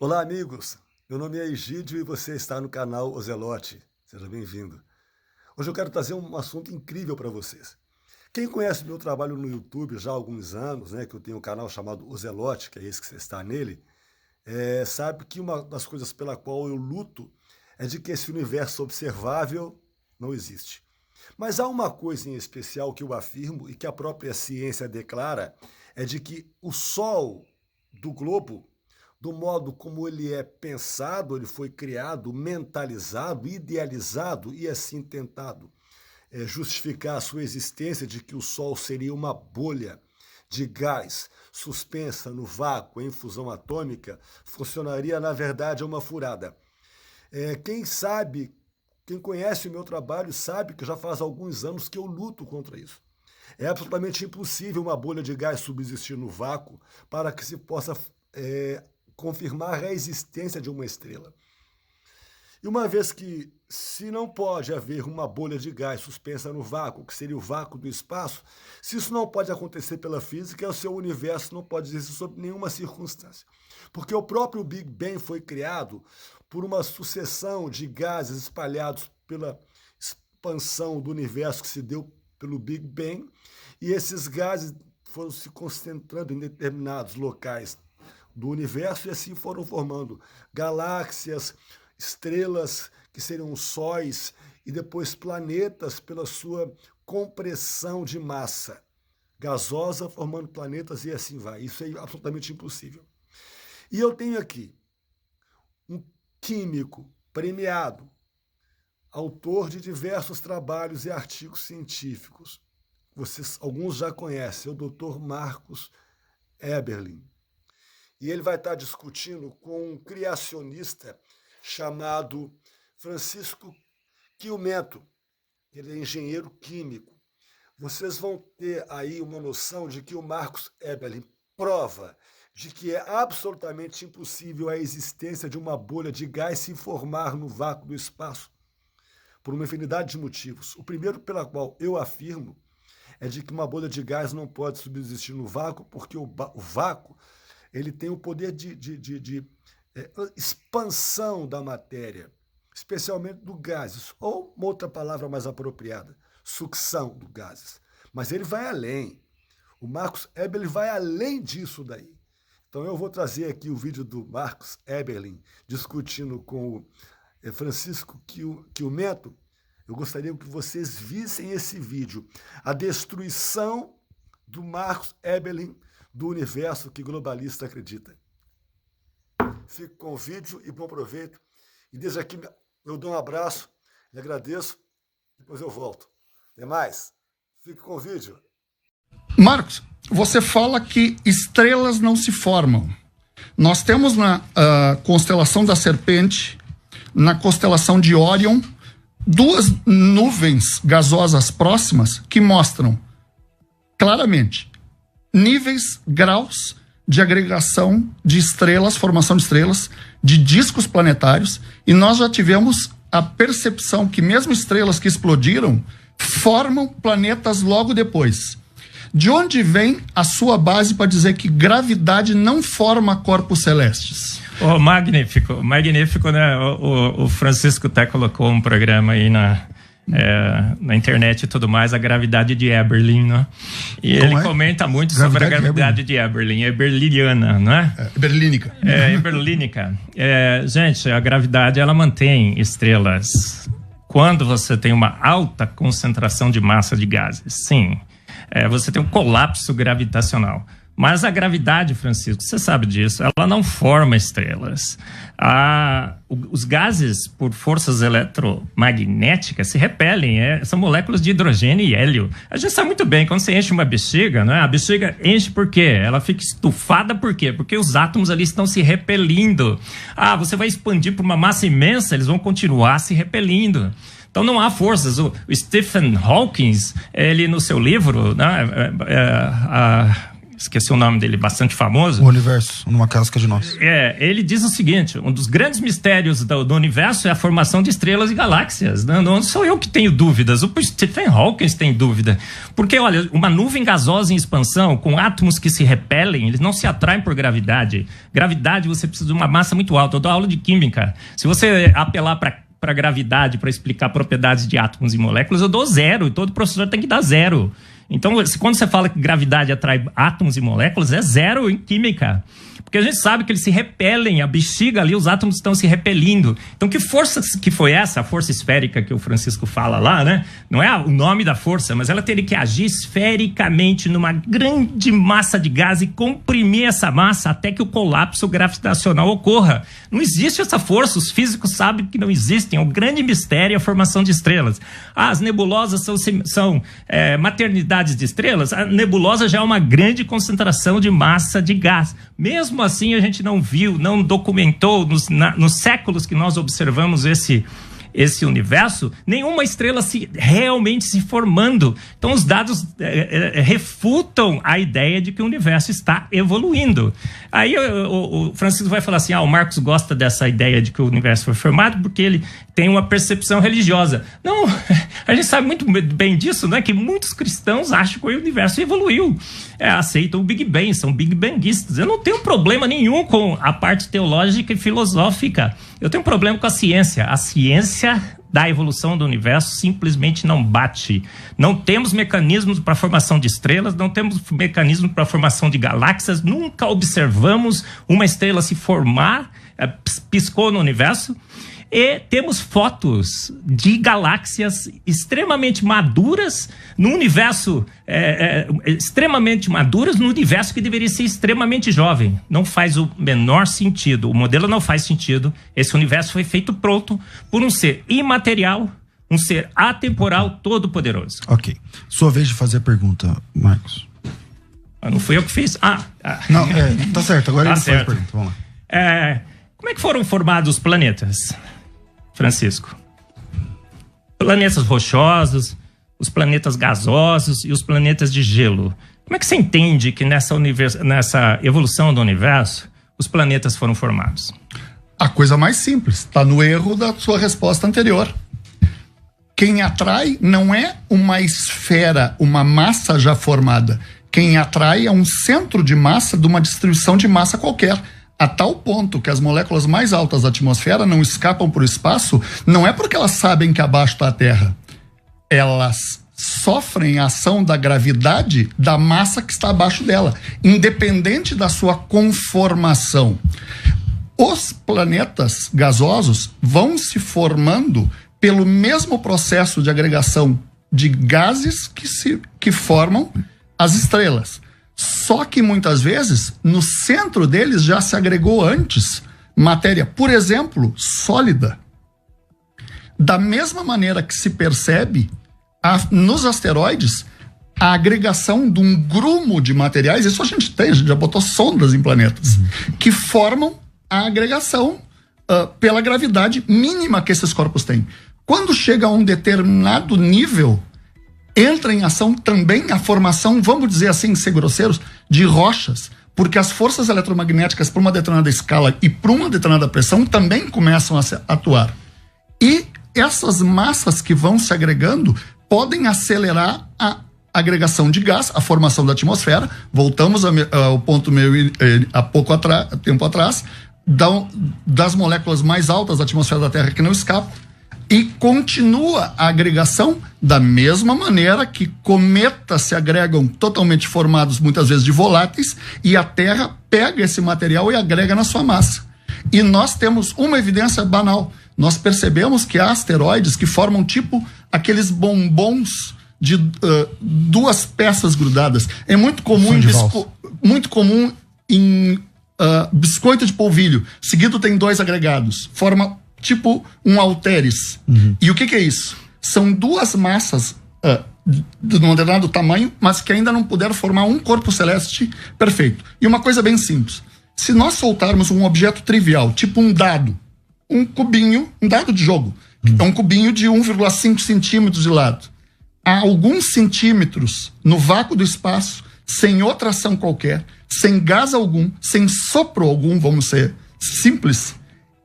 Olá, amigos. Meu nome é Egídio e você está no canal Ozelote. Seja bem-vindo. Hoje eu quero trazer um assunto incrível para vocês. Quem conhece meu trabalho no YouTube já há alguns anos, que eu tenho um canal chamado Ozelote, que é esse que você está nele, sabe que uma das coisas pela qual eu luto é de que esse universo observável não existe. Mas há uma coisa em especial que eu afirmo e que a própria ciência declara, é de que o Sol do globo, do modo como ele é pensado, ele foi criado, mentalizado, idealizado e assim tentado justificar a sua existência de que o Sol seria uma bolha de gás suspensa no vácuo em fusão atômica, funcionaria, na verdade, uma furada. Quem conhece o meu trabalho sabe que já faz alguns anos que eu luto contra isso. É absolutamente impossível uma bolha de gás subsistir no vácuo para que se possa confirmar a existência de uma estrela. E uma vez que, se não pode haver uma bolha de gás suspensa no vácuo, que seria o vácuo do espaço, se isso não pode acontecer pela física, o seu universo não pode existir sob nenhuma circunstância. Porque o próprio Big Bang foi criado por uma sucessão de gases espalhados pela expansão do universo que se deu pelo Big Bang, e esses gases foram se concentrando em determinados locais do universo e assim foram formando galáxias, estrelas que seriam sóis e depois planetas pela sua compressão de massa gasosa, formando planetas e assim vai. Isso é absolutamente impossível. E eu tenho aqui um químico premiado, autor de diversos trabalhos e artigos científicos. Alguns já conhecem, é o Dr. Marcus Eberlin. E ele vai estar discutindo com um criacionista chamado Francisco Chiumento. Ele é engenheiro químico. Vocês vão ter aí uma noção de que o Marcus Eberlin prova de que é absolutamente impossível a existência de uma bolha de gás se formar no vácuo do espaço, por uma infinidade de motivos. O primeiro pela qual eu afirmo é de que uma bolha de gás não pode subsistir no vácuo, porque o vácuo ele tem o poder de expansão da matéria, especialmente do gases, ou uma outra palavra mais apropriada, sucção do gases. Mas ele vai além. O Marcus Eberlin vai além disso daí. Então eu vou trazer aqui o vídeo do Marcus Eberlin discutindo com o Francisco Chiumento. Eu gostaria que vocês vissem esse vídeo. A destruição do Marcus Eberlin do universo que globalista acredita. Fico com o vídeo e bom proveito. E desde aqui eu dou um abraço, lhe agradeço, depois eu volto. Até mais. Fique com o vídeo. Marcos, você fala que estrelas não se formam. Nós temos na constelação da Serpente, na constelação de Órion, duas nuvens gasosas próximas que mostram claramente níveis, graus de agregação de estrelas, formação de estrelas, de discos planetários, e nós já tivemos a percepção que mesmo estrelas que explodiram formam planetas logo depois. De onde vem a sua base para dizer que gravidade não forma corpos celestes? Oh, magnífico, né? O Francisco até colocou um programa aí na internet e tudo mais, a gravidade de Eberlin, né? E ele comenta muito sobre a gravidade de Eberlin, eberliniana, não é? Eberlínica. Eberlínica. Gente, a gravidade, ela mantém estrelas quando você tem uma alta concentração de massa de gases. Sim, você tem um colapso gravitacional. Mas a gravidade, Francisco, você sabe disso, ela não forma estrelas. Os gases, por forças eletromagnéticas, se repelem. São moléculas de hidrogênio e hélio. A gente sabe muito bem, quando você enche uma bexiga, não é? A bexiga enche por quê? Ela fica estufada por quê? Porque os átomos ali estão se repelindo. Você vai expandir para uma massa imensa, eles vão continuar se repelindo. Então não há forças. O Stephen Hawking, ele no seu livro, né, esqueci o nome dele, bastante famoso. O Universo, numa casca de nós. Ele diz o seguinte: um dos grandes mistérios do universo é a formação de estrelas e galáxias. Não sou eu que tenho dúvidas, o Stephen Hawking tem dúvida. Porque, olha, uma nuvem gasosa em expansão, com átomos que se repelem, eles não se atraem por gravidade. Gravidade, você precisa de uma massa muito alta. Eu dou aula de química. Se você apelar para gravidade, para explicar propriedades de átomos e moléculas, eu dou 0, e todo professor tem que dar 0. Então, quando você fala que gravidade atrai átomos e moléculas, é 0 em química. Porque a gente sabe que eles se repelem, a bexiga ali, os átomos estão se repelindo. Então, que força que foi essa? A força esférica que o Francisco fala lá, né? Não é o nome da força, mas ela teria que agir esfericamente numa grande massa de gás e comprimir essa massa até que o colapso gravitacional ocorra. Não existe essa força, os físicos sabem que não existem. É um grande mistério a formação de estrelas. As nebulosas são maternidades de estrelas. A nebulosa já é uma grande concentração de massa de gás. Mesmo assim, a gente não viu, não documentou nos séculos que nós observamos esse universo, nenhuma estrela realmente se formando. Então, os dados refutam a ideia de que o universo está evoluindo. Aí o Francisco vai falar assim, o Marcos gosta dessa ideia de que o universo foi formado porque ele tem uma percepção religiosa. Não, a gente sabe muito bem disso, né? Que muitos cristãos acham que o universo evoluiu. Aceitam o Big Bang, são Big Banguistas. Eu não tenho problema nenhum com a parte teológica e filosófica. Eu tenho problema com a ciência. A ciência da evolução do universo simplesmente não bate. Não temos mecanismos para a formação de estrelas, não temos mecanismos para a formação de galáxias, nunca observamos uma estrela se formar, piscou no universo. E temos fotos de galáxias extremamente maduras no universo, extremamente maduras no universo que deveria ser extremamente jovem. Não faz o menor sentido, o modelo não faz sentido. Esse universo foi feito pronto por um ser imaterial, um ser atemporal, todo-poderoso. Ok. Sua vez de fazer a pergunta, Marcos. Não fui eu que fiz? Não, tá certo, agora ele faz a pergunta, vamos lá. Como é que foram formados os planetas, Francisco? Planetas rochosos, os planetas gasosos e os planetas de gelo. Como é que você entende que nessa evolução do universo os planetas foram formados? A coisa mais simples, está no erro da sua resposta anterior. Quem atrai não é uma esfera, uma massa já formada. Quem atrai é um centro de massa de uma distribuição de massa qualquer. A tal ponto que as moléculas mais altas da atmosfera não escapam para o espaço, não é porque elas sabem que abaixo está a Terra. Elas sofrem a ação da gravidade da massa que está abaixo dela, independente da sua conformação. Os planetas gasosos vão se formando pelo mesmo processo de agregação de gases que formam as estrelas. Só que muitas vezes, no centro deles já se agregou antes matéria, por exemplo, sólida. Da mesma maneira que se percebe nos asteroides a agregação de um grumo de materiais, isso a gente já botou sondas em planetas, que formam a agregação pela gravidade mínima que esses corpos têm. Quando chega a um determinado nível, entra em ação também a formação, vamos dizer assim, ser grosseiros, de rochas, porque as forças eletromagnéticas para uma determinada escala e para uma determinada pressão também começam a atuar. E essas massas que vão se agregando podem acelerar a agregação de gás, a formação da atmosfera. Voltamos ao ponto meu há tempo atrás, das moléculas mais altas da atmosfera da Terra que não escapam. E continua a agregação da mesma maneira que cometas se agregam totalmente formados, muitas vezes de voláteis, e a Terra pega esse material e agrega na sua massa. E nós temos uma evidência banal. Nós percebemos que há asteroides que formam tipo aqueles bombons de duas peças grudadas. É muito comum em biscoito de polvilho. Seguido tem 2 agregados. Forma tipo um halteres. E o que é isso? São 2 massas de um determinado tamanho, mas que ainda não puderam formar um corpo celeste perfeito. E uma coisa bem simples. Se nós soltarmos um objeto trivial, tipo um dado, um cubinho, um dado de jogo, é um cubinho de 1,5 centímetros de lado, a alguns centímetros no vácuo do espaço, sem outra ação qualquer, sem gás algum, sem sopro algum, vamos ser simples,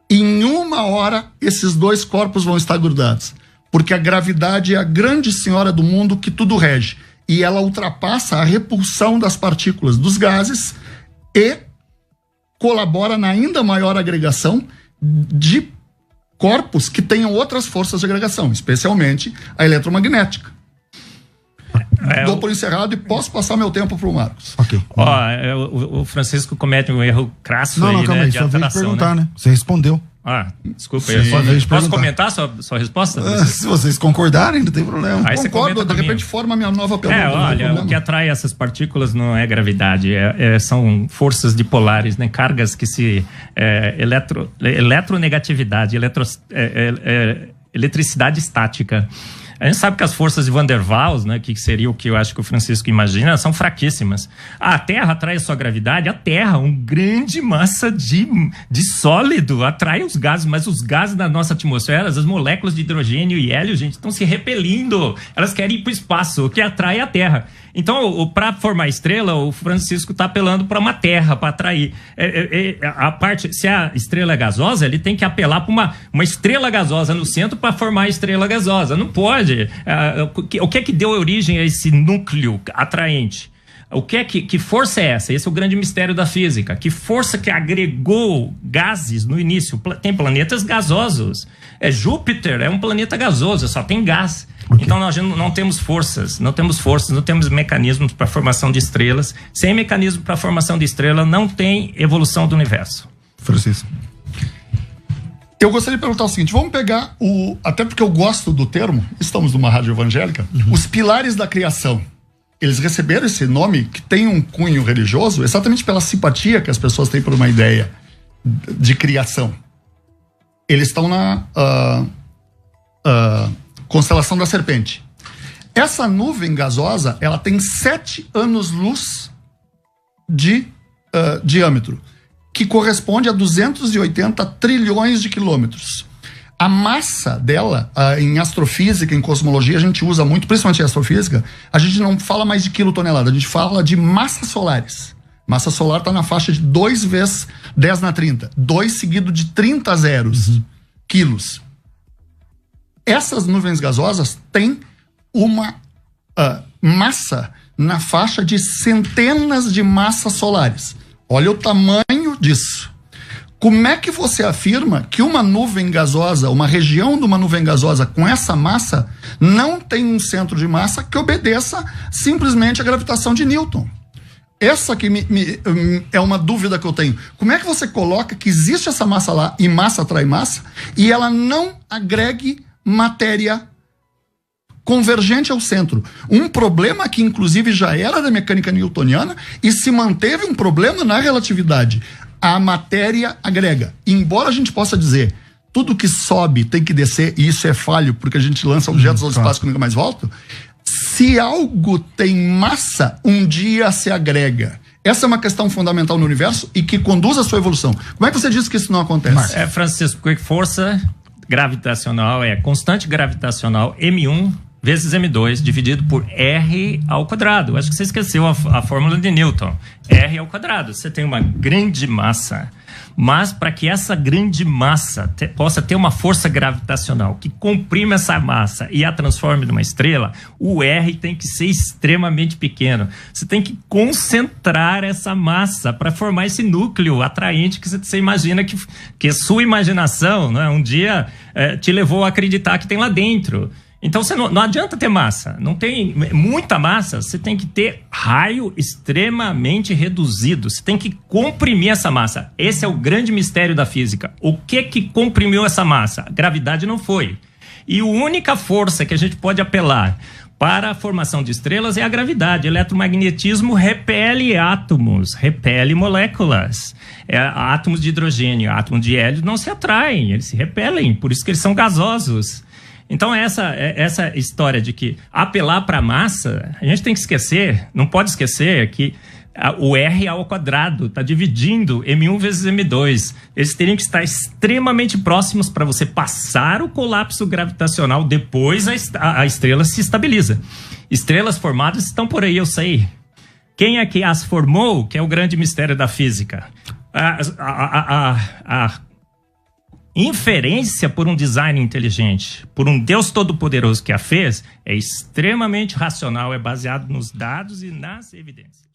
em 1 hora esses 2 corpos vão estar grudados. Porque a gravidade é a grande senhora do mundo que tudo rege. E ela ultrapassa a repulsão das partículas dos gases e colabora na ainda maior agregação de corpos que tenham outras forças de agregação, especialmente a eletromagnética. Dou por encerrado e posso passar meu tempo para o Marcos. Ok. O Francisco comete um erro crasso Não, aí, calma né, aí, de só veio alteração, perguntar, né? né? Você respondeu. Desculpa. Sim, Posso comentar sua resposta? Se vocês concordarem, não tem problema. Aí você Concordo, comenta de comigo. repente forma a minha nova pergunta. Olha, o que atrai essas partículas não é gravidade, são forças dipolares, né? Cargas que se... eletronegatividade, eletricidade estática. A gente sabe que as forças de Van der Waals, né, que seria o que eu acho que o Francisco imagina, são fraquíssimas. A Terra atrai a sua gravidade, a Terra, uma grande massa de sólido, atrai os gases, mas os gases da nossa atmosfera, as moléculas de hidrogênio e hélio, gente, estão se repelindo. Elas querem ir para o espaço, o que atrai a Terra. Então, para formar estrela, o Francisco está apelando para uma Terra, para atrair. Se a estrela é gasosa, ele tem que apelar para uma estrela gasosa no centro para formar a estrela gasosa. Não pode. O que é que deu origem a esse núcleo atraente? Que força é essa? Esse é o grande mistério da física. Que força que agregou gases no início? Tem planetas gasosos. Júpiter é um planeta gasoso, só tem gás. Okay. Então nós não temos forças, não temos mecanismos para a formação de estrelas. Sem mecanismo para a formação de estrela, não tem evolução do universo. Francisco. Eu gostaria de perguntar o seguinte, vamos pegar até porque eu gosto do termo, estamos numa rádio evangélica, os pilares da criação. Eles receberam esse nome que tem um cunho religioso exatamente pela simpatia que as pessoas têm por uma ideia de criação. Eles estão na constelação da Serpente. Essa nuvem gasosa, ela tem 7 anos-luz de diâmetro, que corresponde a 280 trilhões de quilômetros. A massa dela, em astrofísica, em cosmologia, a gente usa muito, principalmente em astrofísica, a gente não fala mais de quilotonelada, a gente fala de massas solares. Massa solar está na faixa de 2 vezes 10 na 30. 2 seguido de 30 zeros quilos. Essas nuvens gasosas têm uma massa na faixa de centenas de massas solares. Olha o tamanho disso. Como é que você afirma que uma nuvem gasosa, uma região de uma nuvem gasosa com essa massa, não tem um centro de massa que obedeça simplesmente à gravitação de Newton? Essa que é uma dúvida que eu tenho. Como é que você coloca que existe essa massa lá, e massa atrai massa, e ela não agregue matéria convergente ao centro? Um problema que inclusive já era da mecânica newtoniana e se manteve um problema na relatividade. A matéria agrega. E embora a gente possa dizer tudo que sobe tem que descer, e isso é falho porque a gente lança objetos ao espaço que nunca mais voltam, se algo tem massa, um dia se agrega. Essa é uma questão fundamental no universo e que conduz à sua evolução. Como é que você diz que isso não acontece? Francisco, porque força gravitacional é constante gravitacional M1 vezes M2 dividido por R ao quadrado. Acho que você esqueceu a fórmula de Newton. R ao quadrado. Você tem uma grande massa, mas para que essa grande massa possa ter uma força gravitacional que comprime essa massa e a transforme numa estrela, o R tem que ser extremamente pequeno. Você tem que concentrar essa massa para formar esse núcleo atraente que você imagina que a sua imaginação, né, um dia te levou a acreditar que tem lá dentro. Então, você não adianta ter massa. Não tem muita massa, você tem que ter raio extremamente reduzido. Você tem que comprimir essa massa. Esse é o grande mistério da física. O que comprimiu essa massa? A gravidade não foi. E a única força que a gente pode apelar para a formação de estrelas é a gravidade. Eletromagnetismo repele átomos, repele moléculas. Átomos de hidrogênio, átomos de hélio não se atraem, eles se repelem, por isso que eles são gasosos. Então, essa história de que apelar para a massa, a gente tem que esquecer, não pode esquecer que o R ao quadrado está dividindo M1 vezes M2. Eles teriam que estar extremamente próximos para você passar o colapso gravitacional, depois a estrela se estabiliza. Estrelas formadas estão por aí, eu sei. Quem é que as formou, que é o grande mistério da física? A inferência por um design inteligente, por um Deus todo-poderoso que a fez, é extremamente racional, é baseado nos dados e nas evidências.